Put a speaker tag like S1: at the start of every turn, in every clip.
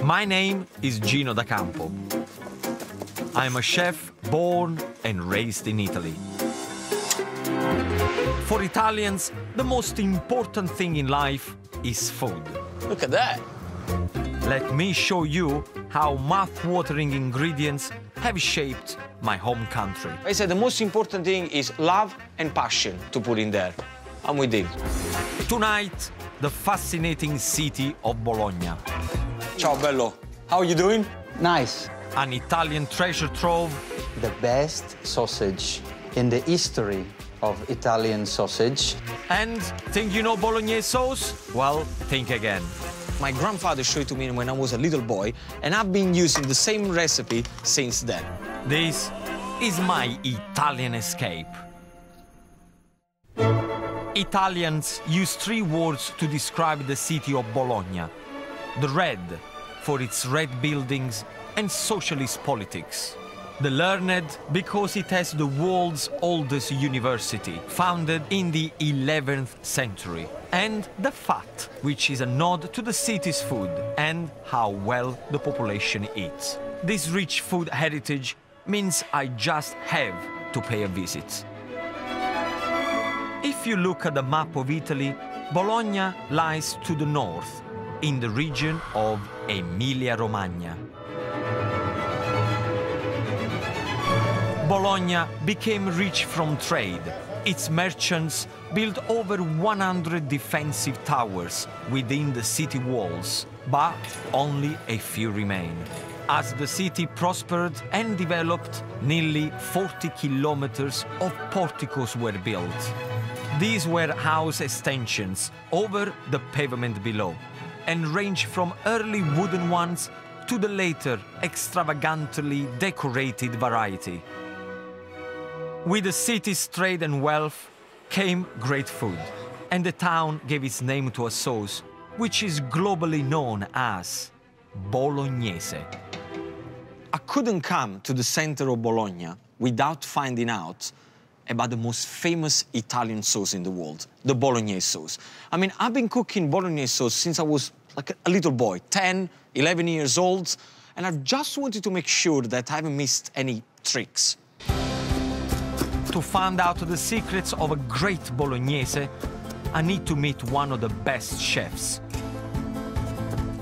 S1: My name is Gino da Campo. I'm a chef born and raised in Italy. For Italians, the most important thing in life is food.
S2: Look at that.
S1: Let me show you how mouth-watering ingredients have shaped my home country.
S2: I said the most important thing is love and passion to put in there. I'm with it.
S1: Tonight, the fascinating city of Bologna.
S2: Ciao, bello. How are you doing?
S3: Nice.
S1: An Italian treasure trove.
S3: The best sausage in the history of Italian sausage.
S1: And think you know Bolognese sauce? Well, think again.
S2: My grandfather showed it to me when I was a little boy, and I've been using the same recipe since then.
S1: This is my Italian escape. Italians use 3 words to describe the city of Bologna. The red, for its red buildings and socialist politics. The learned, because it has the world's oldest university, founded in the 11th century. And the fat, which is a nod to the city's food and how well the population eats. This rich food heritage means I just have to pay a visit. If you look at the map of Italy, Bologna lies to the north, in the region of Emilia-Romagna. Bologna became rich from trade. Its merchants built over 100 defensive towers within the city walls, but only a few remain. As the city prospered and developed, nearly 40 kilometers of porticos were built. These were house extensions over the pavement below, and range from early wooden ones to the later extravagantly decorated variety. With the city's trade and wealth came great food, and the town gave its name to a sauce which is globally known as Bolognese.
S2: I couldn't come to the center of Bologna without finding out about the most famous Italian sauce in the world, the Bolognese sauce. I mean, I've been cooking Bolognese sauce since I was like a little boy, 10, 11 years old, and I've just wanted to make sure that I haven't missed any tricks.
S1: To find out the secrets of a great Bolognese, I need to meet one of the best chefs.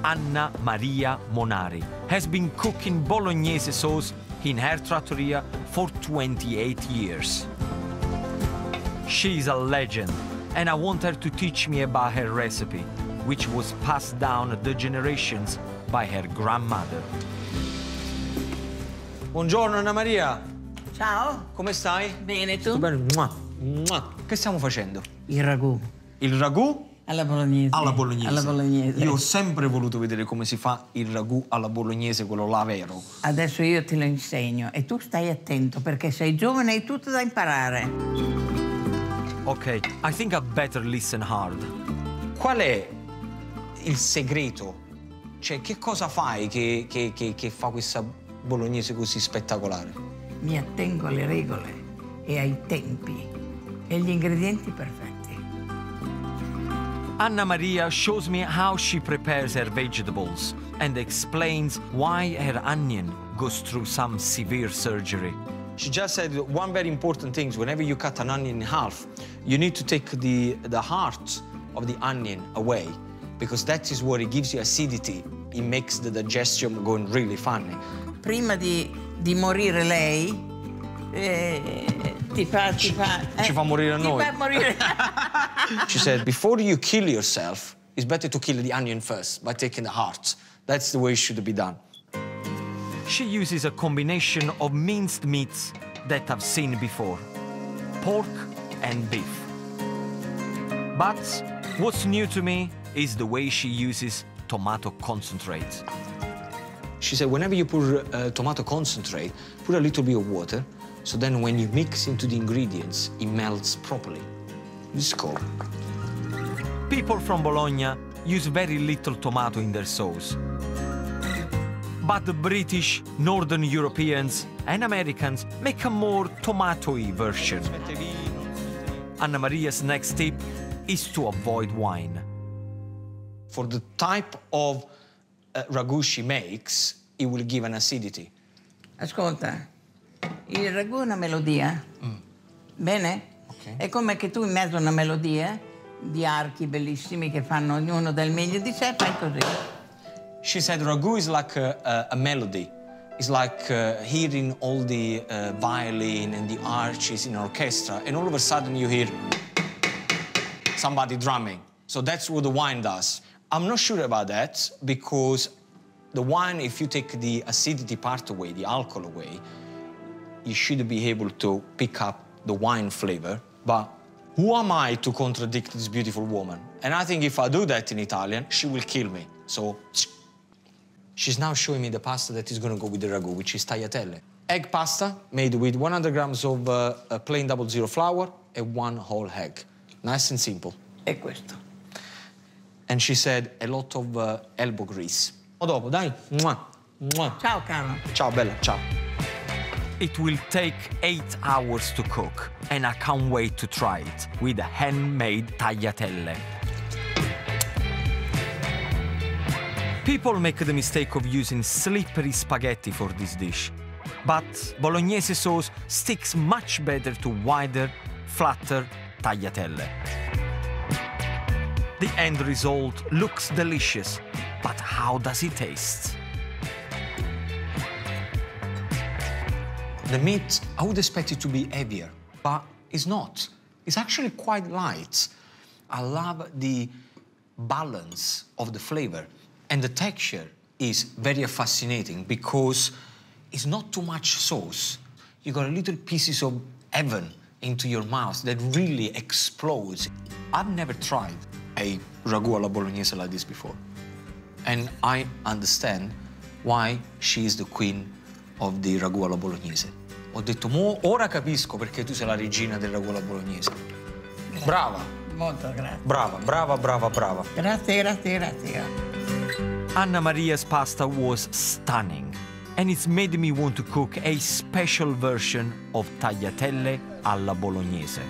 S1: Anna Maria Monari has been cooking Bolognese sauce in her trattoria for 28 years. She's a legend, and I want her to teach me about her recipe, which was passed down the generations by her grandmother.
S2: Buongiorno, Anna Maria.
S4: Ciao.
S2: Come stai?
S4: Bene, tu?
S2: Bene. Mua. Mua. Che stiamo facendo?
S4: Il ragù.
S2: Il ragù?
S4: Alla bolognese.
S2: Alla bolognese.
S4: Alla bolognese.
S2: Io ho sempre voluto vedere come si fa il ragù alla bolognese, quello là vero.
S4: Adesso io te lo insegno e tu stai attento perché sei giovane e hai tutto da imparare.
S1: Ok, I think I'd better listen hard.
S2: Qual è il segreto? Cioè, che cosa fai che fa questa bolognese così spettacolare?
S4: Mi attengo alle regole e ai tempi e agli ingredienti perfetti.
S1: Anna Maria shows me how she prepares her vegetables and explains why her onion goes through some severe surgery.
S2: She just said one very important thing. Whenever you cut an onion in half, you need to take the heart of the onion away, because that is what it gives you acidity. It makes the digestion going really funny.
S4: Prima di morire lei, ci
S2: fa morire a noi.
S4: Ti fa morire.
S2: She said, before you kill yourself, it's better to kill the onion first by taking the heart. That's the way it should be done.
S1: She uses a combination of minced meats that I've seen before, pork and beef. But what's new to me is the way she uses tomato concentrate.
S2: She said, whenever you put tomato concentrate, put a little bit of water, so then when you mix into the ingredients, it melts properly. This is cool.
S1: People from Bologna use very little tomato in their sauce. But the British, Northern Europeans and Americans make a more tomatoey version. Anna Maria's next tip is to avoid wine.
S2: For the type of ragu she makes, it will give an acidity.
S4: Ascolta, il ragù è una melodia, bene?
S2: Ok.
S4: È come che tu in mezzo a una melodia di archi bellissimi che fanno ognuno del meglio di sé, fai così.
S2: She said ragu is like a melody. It's like hearing all the violin and the arches in an orchestra, and all of a sudden you hear somebody drumming. So that's what the wine does. I'm not sure about that, because the wine, if you take the acidity part away, the alcohol away, you should be able to pick up the wine flavor. But who am I to contradict this beautiful woman? And I think if I do that in Italian, she will kill me. So she's now showing me the pasta that is going to go with the ragu, which is tagliatelle. Egg pasta made with 100 grams of plain 00 flour and 1 whole egg. Nice and simple.
S4: È questo.
S2: And she said a lot of elbow grease. A dopo, dai. Mua. Mua.
S4: Ciao, caro.
S2: Ciao, bella. Ciao.
S1: It will take 8 hours to cook, and I can't wait to try it with handmade tagliatelle. People make the mistake of using slippery spaghetti for this dish, but Bolognese sauce sticks much better to wider, flatter tagliatelle. The end result looks delicious, but how does it taste?
S2: The meat, I would expect it to be heavier, but it's not. It's actually quite light. I love the balance of the flavor, and the texture is very fascinating because it's not too much sauce. You got little pieces of heaven into your mouth that really explodes. I've never tried a ragu alla bolognese like this before, and I understand why she is the queen of the ragu alla bolognese. Ho detto, ora capisco perché tu sei la regina del ragu alla bolognese.
S4: Grazie.
S2: Brava.
S4: Molto grazie.
S2: Brava, brava, brava, brava.
S4: Grazie, grazie, grazie.
S1: Anna Maria's pasta was stunning, and it's made me want to cook a special version of tagliatelle alla bolognese.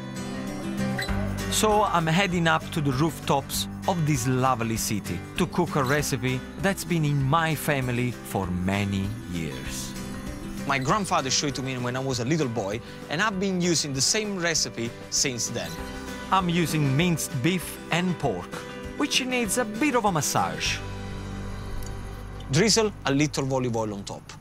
S1: So I'm heading up to the rooftops of this lovely city to cook a recipe that's been in my family for many years.
S2: My grandfather showed it to me when I was a little boy, and I've been using the same recipe since then.
S1: I'm using minced beef and pork, which needs a bit of a massage.
S2: Drizzle a little olive oil on top.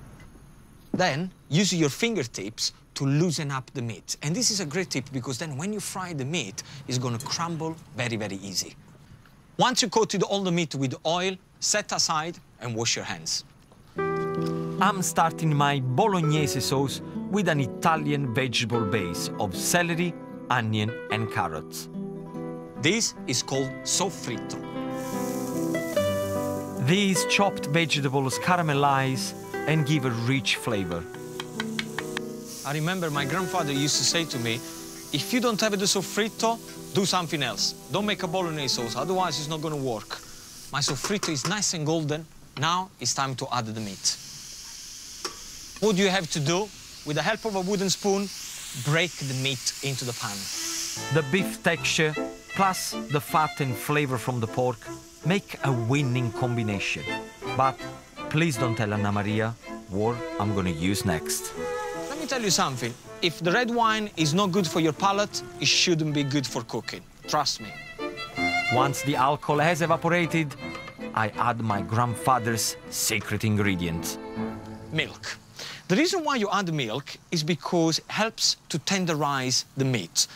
S2: Then use your fingertips to loosen up the meat. And this is a great tip because then when you fry the meat, it's going to crumble very, very easy. Once you coated all the meat with oil, set aside and wash your hands.
S1: I'm starting my bolognese sauce with an Italian vegetable base of celery, onion and carrots.
S2: This is called soffritto.
S1: These chopped vegetables caramelize and give a rich flavor.
S2: I remember my grandfather used to say to me, if you don't have the soffritto, do something else. Don't make a bolognese sauce, otherwise it's not going to work. My soffritto is nice and golden. Now it's time to add the meat. What do you have to do? With the help of a wooden spoon, break the meat into the pan.
S1: The beef texture plus the fat and flavor from the pork make a winning combination. But please don't tell Anna Maria what I'm going to use next.
S2: Let me tell you something. If the red wine is not good for your palate, it shouldn't be good for cooking. Trust me.
S1: Once the alcohol has evaporated, I add my grandfather's secret ingredient.
S2: Milk. The reason why you add milk is because it helps to tenderize the meat.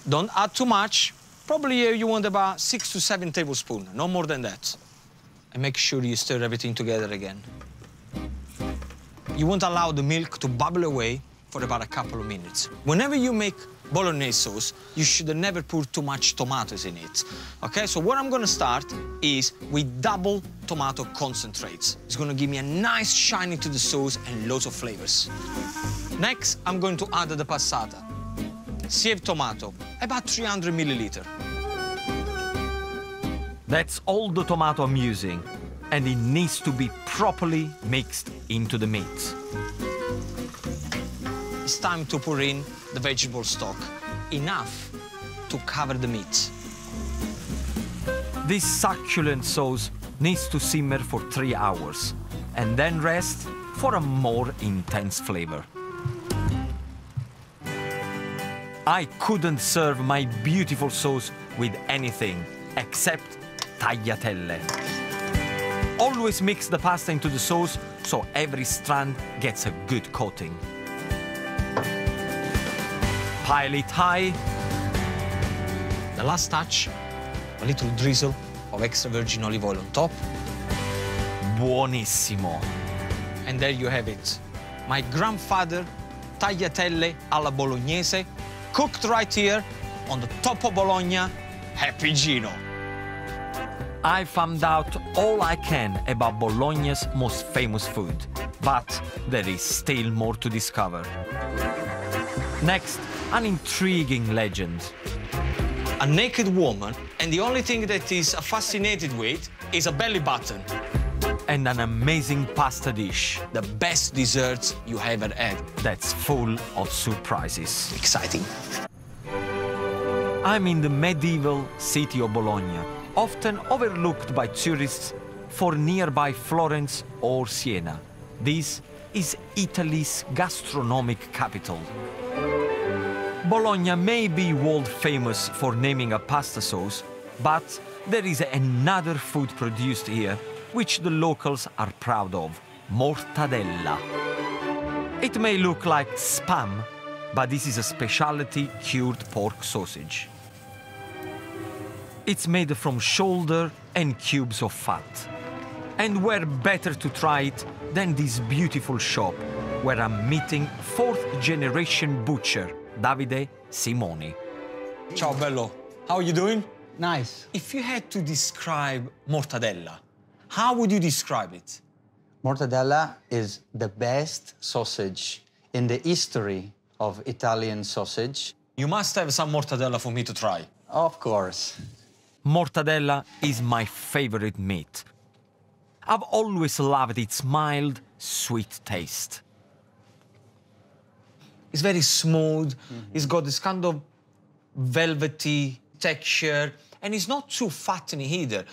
S2: Don't add too much. Probably you want about 6 to 7 tablespoons, no more than that. And make sure you stir everything together again. You won't allow the milk to bubble away for about a couple of minutes. Whenever you make bolognese sauce, you should never put too much tomatoes in it. Okay, so what I'm gonna start is with double tomato concentrates. It's gonna give me a nice shine to the sauce and lots of flavors. Next, I'm going to add the passata. Sieve tomato, about 300 milliliter.
S1: That's all the tomato I'm using, and it needs to be properly mixed into the meat.
S2: It's time to pour in the vegetable stock, enough to cover the meat.
S1: This succulent sauce needs to simmer for 3 hours and then rest for a more intense flavor. I couldn't serve my beautiful sauce with anything except tagliatelle. Always mix the pasta into the sauce so every strand gets a good coating. Pile it high.
S2: The last touch, a little drizzle of extra virgin olive oil on top.
S1: Buonissimo.
S2: And there you have it. My grandfather tagliatelle alla bolognese, cooked right here on the top of Bologna. Happy Gino.
S1: I found out all I can about Bologna's most famous food, but there is still more to discover. Next, an intriguing legend.
S2: A naked woman, and the only thing that is fascinated with is a belly button.
S1: And an amazing pasta dish
S2: The best dessert you ever had.
S1: that's full of surprises.
S2: Exciting.
S1: I'm in the medieval city of Bologna, often overlooked by tourists for nearby Florence or Siena. This is Italy's gastronomic capital. Bologna may be world famous for naming a pasta sauce, but there is another food produced here which the locals are proud of: mortadella. It may look like spam, but this is a specialty cured pork sausage. It's made from shoulder and cubes of fat. And where better to try it than this beautiful shop, where I'm meeting 4th generation butcher, Davide Simoni.
S2: Ciao, bello. How are you doing?
S3: Nice.
S2: If you had to describe mortadella, how would you describe it?
S3: Mortadella is the best sausage in the history of Italian sausage.
S2: You must have some mortadella for me to try.
S3: Of course.
S1: Mortadella is my favorite meat. I've always loved its mild, sweet taste.
S2: It's very smooth. It's got this kind of velvety texture, and it's not too fattening either.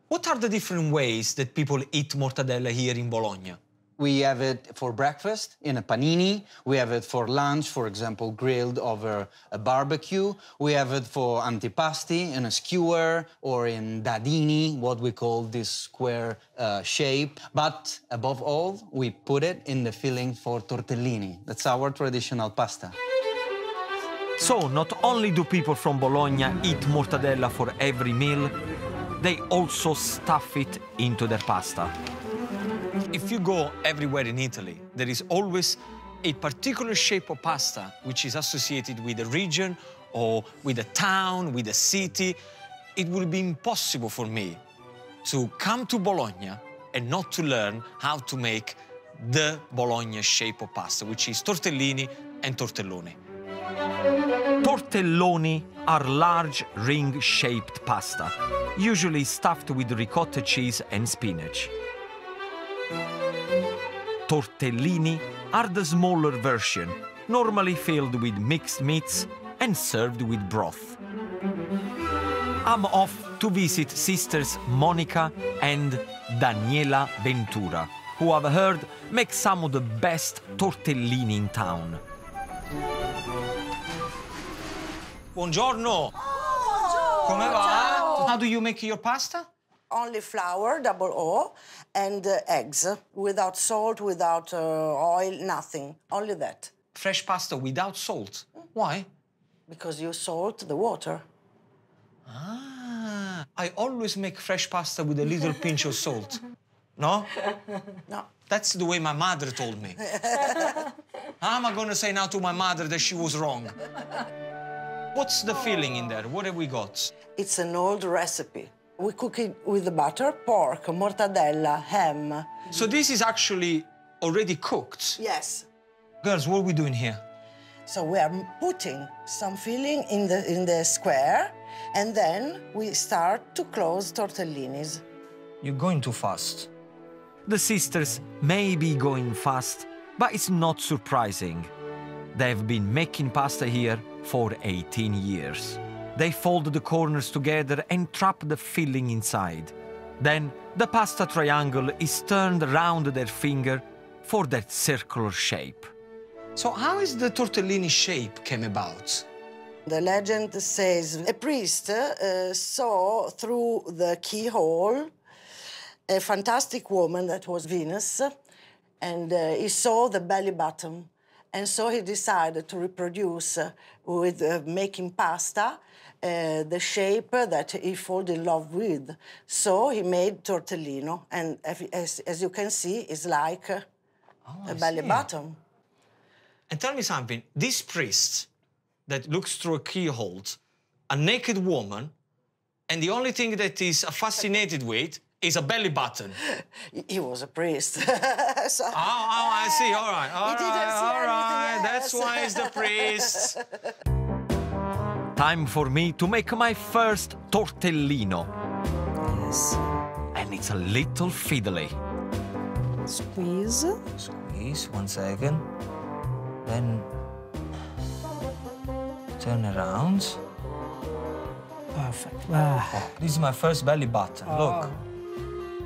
S2: What are the different ways that people eat mortadella here in Bologna?
S3: We have it for breakfast in a panini. We have it for lunch, for example, grilled over a barbecue. We have it for antipasti in a skewer or in dadini, what we call this square shape. But above all, we put it in the filling for tortellini. That's our traditional pasta.
S1: So not only do people from Bologna eat mortadella for every meal, they also stuff it into their pasta.
S2: If you go everywhere in Italy, there is always a particular shape of pasta which is associated with a region or with a town, with a city. It would be impossible for me to come to Bologna and not to learn how to make the Bologna shape of pasta, which is tortellini and tortelloni.
S1: Tortelloni are large, ring-shaped pasta, usually stuffed with ricotta cheese and spinach. Tortellini are the smaller version, normally filled with mixed meats and served with broth. I'm off to visit sisters Monica and Daniela Ventura, who I've heard make some of the best tortellini in town.
S2: Buongiorno! Come va? How do you make your pasta?
S5: Only flour, double O, and eggs, without salt, without oil, nothing. Only that.
S2: Fresh pasta without salt. Why?
S5: Because you salt the water.
S2: Ah, I always make fresh pasta with a little pinch of salt. No?
S5: No.
S2: That's the way my mother told me. How am I going to say now to my mother that she was wrong? What's the filling in there? What have we got?
S5: It's an old recipe. We cook it with the butter, pork, mortadella, ham.
S2: So this is actually already cooked.
S5: Yes.
S2: Girls, what are we doing here?
S5: So we are putting some filling in the square, and then we start to close tortellinis.
S2: You're going too fast.
S1: The sisters may be going fast, but it's not surprising. They've been making pasta here for 18 years. They fold the corners together and trap the filling inside. Then the pasta triangle is turned around their finger for that circular shape.
S2: So how is the tortellini shape came about?
S5: The legend says a priest saw through the keyhole a fantastic woman that was Venus, and he saw the belly button. And so he decided to reproduce with making pasta the shape that he fell in love with. So he made tortellino, and as you can see, it's like a belly button.
S2: And tell me something, this priest that looks through a keyhole, a naked woman, and the only thing that he's fascinated with is a belly button.
S5: He was a priest. So
S2: I see, all right,
S5: He didn't see
S2: all right,
S5: anything
S2: that's
S5: else.
S2: why he's the priest.
S1: Time for me to make my first tortellino.
S6: Yes.
S1: And it's a little fiddly.
S6: Squeeze.
S2: Squeeze, 1 second. Then turn around.
S6: Perfect.
S2: Oh, this is my first belly button, look.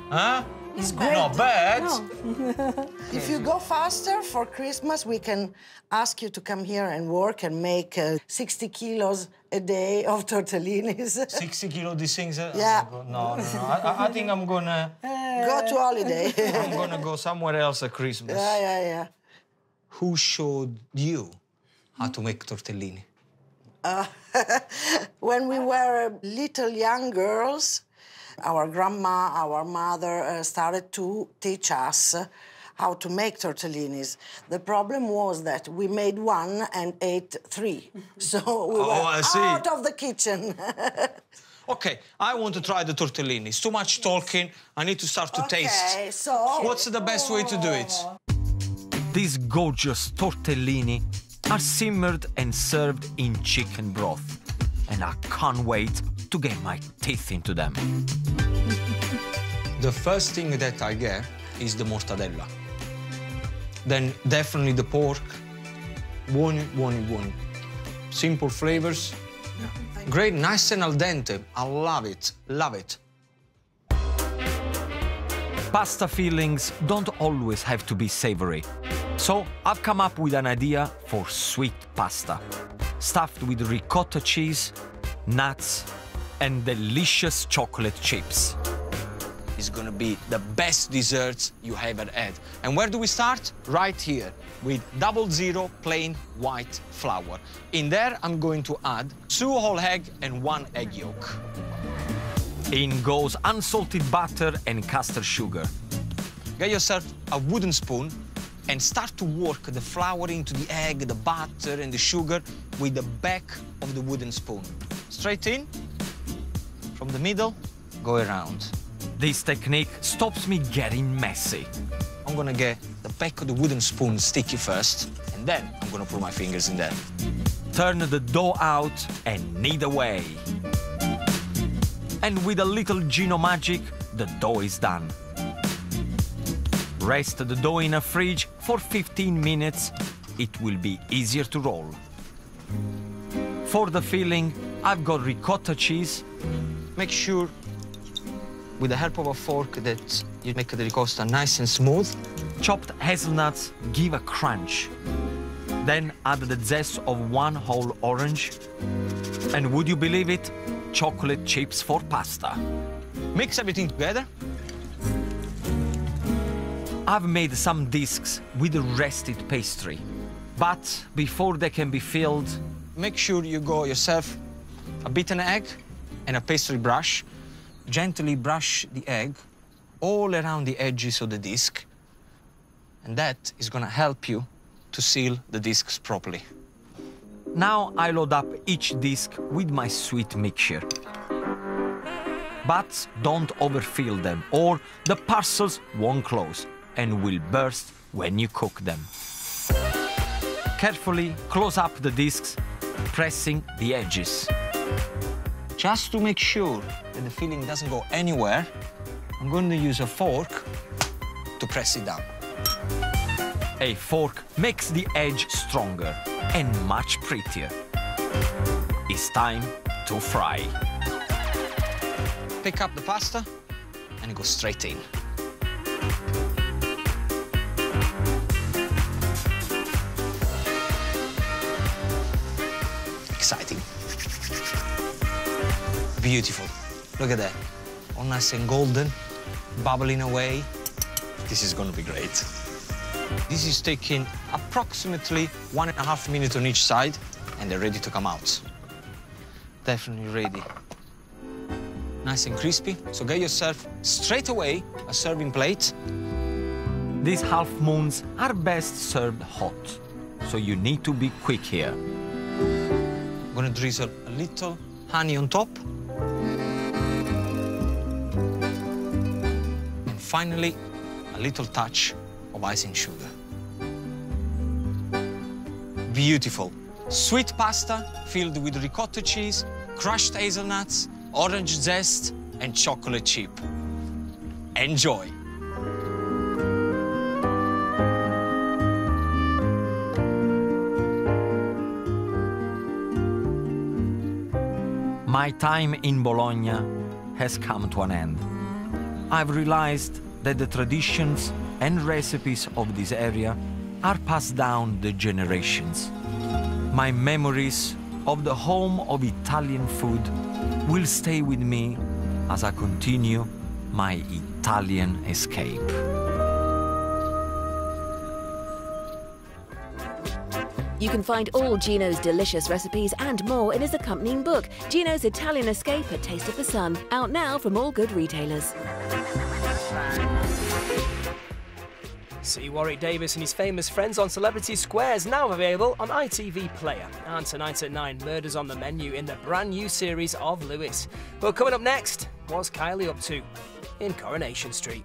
S2: Huh?
S6: It's great.
S2: Not bad.
S6: No.
S5: If you go faster for Christmas, we can ask you to come here and work and make 60 kilos a day of tortellinis.
S2: 60 kilo, these things?
S5: Yeah.
S2: No. I think I'm gonna...
S5: Go to holiday.
S2: I'm gonna go somewhere else at Christmas.
S5: Yeah.
S2: Who showed you how to make tortellini?
S5: When we were little young girls, our grandma, our mother started to teach us how to make tortellinis. The problem was that we made one and ate three. So we were out of the kitchen.
S2: Okay, I want to try the tortellini. It's too much talking. I need to start to taste.
S5: Okay, so...
S2: What's the best way to do it?
S1: These gorgeous tortellini are simmered and served in chicken broth. And I can't wait to get my teeth into them.
S2: The first thing that I get is the mortadella. Then definitely the pork. Buoni. Simple flavors. Great, nice and al dente. I love it.
S1: Pasta fillings don't always have to be savory. So I've come up with an idea for sweet pasta, stuffed with ricotta cheese, nuts, and delicious chocolate chips.
S2: It's gonna be the best desserts you ever had. And where do we start? Right here, with 00 plain white flour. In there, I'm going to add 2 whole eggs and 1 egg yolk.
S1: In goes unsalted butter and caster sugar.
S2: Get yourself a wooden spoon and start to work the flour into the egg, the butter, and the sugar with the back of the wooden spoon. Straight in, from the middle, go around.
S1: This technique stops me getting messy.
S2: I'm gonna get the back of the wooden spoon sticky first, and then I'm gonna put my fingers in there.
S1: Turn the dough out and knead away. And with a little Gino magic, the dough is done. Rest the dough in a fridge for 15 minutes. It will be easier to roll. For the filling, I've got ricotta cheese.
S2: Make sure, with the help of a fork, that you make the ricotta nice and smooth.
S1: Chopped hazelnuts give a crunch. Then add the zest of 1 whole orange. And would you believe it? Chocolate chips for pasta.
S2: Mix everything together.
S1: I've made some discs with rested pastry. But before they can be filled,
S2: make sure you go yourself a beaten egg and a pastry brush. Gently brush the egg all around the edges of the disc. And that is gonna help you to seal the discs properly.
S1: Now I load up each disc with my sweet mixture. But don't overfill them or the parcels won't close and will burst when you cook them. Carefully close up the discs, pressing the edges.
S2: Just to make sure that the filling doesn't go anywhere, I'm going to use a fork to press it down.
S1: A fork makes the edge stronger and much prettier. It's time to fry.
S2: Pick up the pasta, and it goes straight in. Exciting. Beautiful. Look at that. All nice and golden, bubbling away. This is gonna be great. This is taking approximately 1.5 minutes on each side, and they're ready to come out. Definitely ready. Nice and crispy, so get yourself straight away a serving plate.
S1: These half moons are best served hot, so you need to be quick here.
S2: I'm gonna drizzle a little honey on top. And finally, a little touch of icing sugar. Beautiful. Sweet pasta filled with ricotta cheese, crushed hazelnuts, orange zest, and chocolate chip. Enjoy.
S1: My time in Bologna has come to an end. I've realized that the traditions and recipes of this area are passed down the generations. My memories of the home of Italian food will stay with me as I continue my Italian escape.
S7: You can find all Gino's delicious recipes and more in his accompanying book, Gino's Italian Escape: A Taste of the Sun, out now from all good retailers.
S8: See Warwick Davis and his famous friends on Celebrity Squares, now available on ITV Player. And tonight at 9, Murders on the Menu in the brand new series of Lewis. But coming up next, what's Kylie up to in Coronation Street?